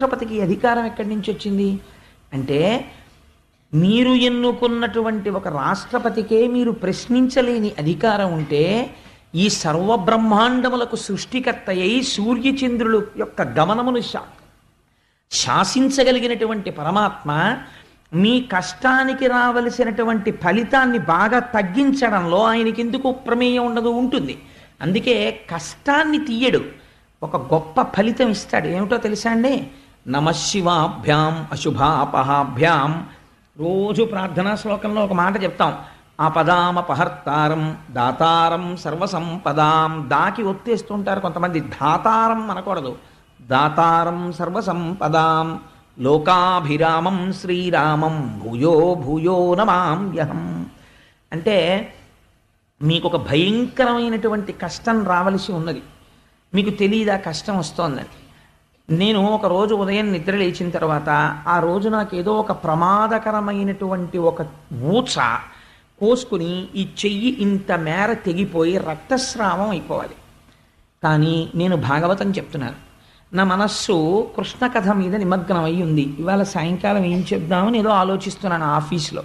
రాష్ట్రపతికి అధికారం ఎక్కడి నుంచి వచ్చింది అంటే, మీరు ఎన్నుకున్నటువంటి ఒక రాష్ట్రపతికే మీరు ప్రశ్నించలేని అధికారం ఉంటే, ఈ సర్వబ్రహ్మాండములకు సృష్టికర్త అయి సూర్యచంద్రుల యొక్క గమనమును శాసించగలిగినటువంటి పరమాత్మ మీ కష్టానికి రావలసినటువంటి ఫలితాన్ని బాగా తగ్గించడంలో ఆయనకి ఎందుకు ప్రమేయం ఉండదు, ఉంటుంది. అందుకే కష్టాన్ని తీయడు, ఒక గొప్ప ఫలితం ఇస్తాడు. ఏమిటో తెలుసా అండి? నమశివాభ్యాం అశుభాపహాభ్యాం. రోజు ప్రార్థనా శ్లోకంలో ఒక మాట చెప్తాం, ఆపదామపహర్తారం దాతారం సర్వసంపదాం. దాకి ఒత్తేస్తుంటారు కొంతమంది, దాతారం అనకూడదు, దాతారం సర్వసంపదాం లోకాభిరామం శ్రీరామం భూయో భూయో నమామ్యహం. అంటే మీకు ఒక భయంకరమైనటువంటి కష్టం రావలసి ఉన్నది, మీకు తెలియదా కష్టం వస్తోందని. నేను ఒక రోజు ఉదయం నిద్ర లేచిన తర్వాత ఆ రోజు నాకు ఏదో ఒక ప్రమాదకరమైనటువంటి ఒక ఊచ కోసుకుని ఈ చెయ్యి ఇంత మేర తెగిపోయి రక్తస్రావం అయిపోవాలి. కానీ నేను భాగవతం చెప్తున్నాను, నా మనస్సు కృష్ణ కథ మీద నిమగ్నం అయి ఉంది. ఇవాళ సాయంకాలం ఏం చెప్దామని ఏదో ఆలోచిస్తున్నాను ఆఫీస్లో.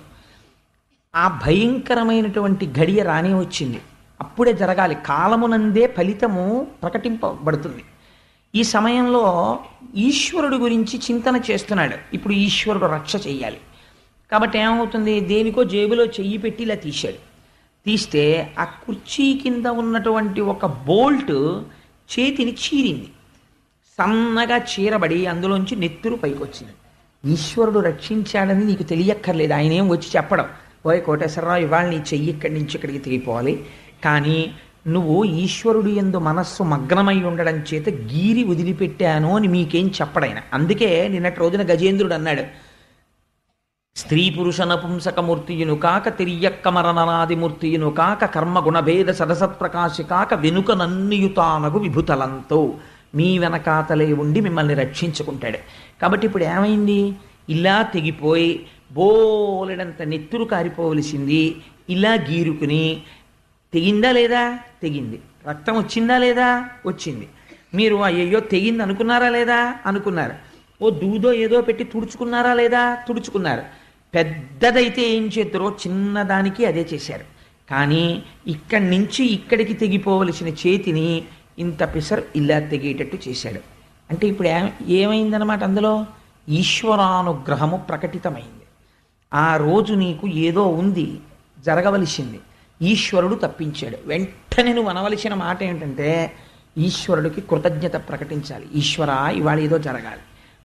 ఆ భయంకరమైనటువంటి ఘడియ రానే వచ్చింది. అప్పుడే జరగాలి, కాలమునందే ఫలితము ప్రకటింపబడుతుంది. ఈ సమయంలో ఈశ్వరుడు గురించి చింతన చేస్తున్నాడు. ఇప్పుడు ఈశ్వరుడు రక్ష చెయ్యాలి కాబట్టి ఏమవుతుంది, దేనికో జేబులో చెయ్యి పెట్టి ఇలా తీశాడు. తీస్తే ఆ కుర్చీ కింద ఉన్నటువంటి ఒక బోల్ట్ చేతిని చీరింది, సన్నగా చీరబడి అందులోంచి నెత్తురు పైకి వచ్చింది. ఈశ్వరుడు రక్షించాడని నీకు తెలియక్కర్లేదు, ఆయన ఏం వచ్చి చెప్పడం, ఓయ్ కోటేశ్వరరావు ఇవాళ నీ చెయ్యి ఇక్కడి నుంచి ఇక్కడికి తెగిపోవాలి, కానీ నువ్వు ఈశ్వరుడు యందు మనస్సు మగ్నమై ఉండడం చేత గీరి వదిలిపెట్టాను అని మీకేం చెప్పడైనా. అందుకే నిన్నటి రోజున గజేంద్రుడు అన్నాడు, స్త్రీ పురుష నపుంసకమూర్తియును కాక తిరియక్కమరణనాదిమూర్తియును కాక కర్మగుణభేద సదసత్ప్రకాశి కాక వెనుక నన్నియుతానగు విభుతలంతో మీ వెనకాతలే ఉండి మిమ్మల్ని రక్షించుకుంటాడు. కాబట్టి ఇప్పుడు ఏమైంది, ఇలా తెగిపోయి బోలెడంత నెత్తురు కారిపోవలసింది ఇలా గీరుకుని, తెగిందా లేదా? తెగింది. రక్తం వచ్చిందా లేదా? వచ్చింది. మీరు అయ్యో తెగింది అనుకున్నారా లేదా? అనుకున్నారు. ఓ దూదో ఏదో పెట్టి తుడుచుకున్నారా లేదా? తుడుచుకున్నారు. పెద్దదైతే ఏం చేద్దరో చిన్నదానికి అదే చేశారు. కానీ ఇక్కడి నుంచి ఇక్కడికి తెగిపోవలసిన చేతిని ఇంత పిసర్ ఇలా తెగేటట్టు చేశాడు. అంటే ఇప్పుడు ఏమైందనమాట, అందులో ఈశ్వరానుగ్రహము ప్రకటితమైంది. ఆ రోజు నీకు ఏదో ఉంది, జరగవలసింది, ఈశ్వరుడు తప్పించాడు. వెంటనే నువ్వు అనవలసిన మాట ఏంటంటే, ఈశ్వరుడికి కృతజ్ఞత ప్రకటించాలి. ఈశ్వర ఇవాళ ఏదో జరగాలి,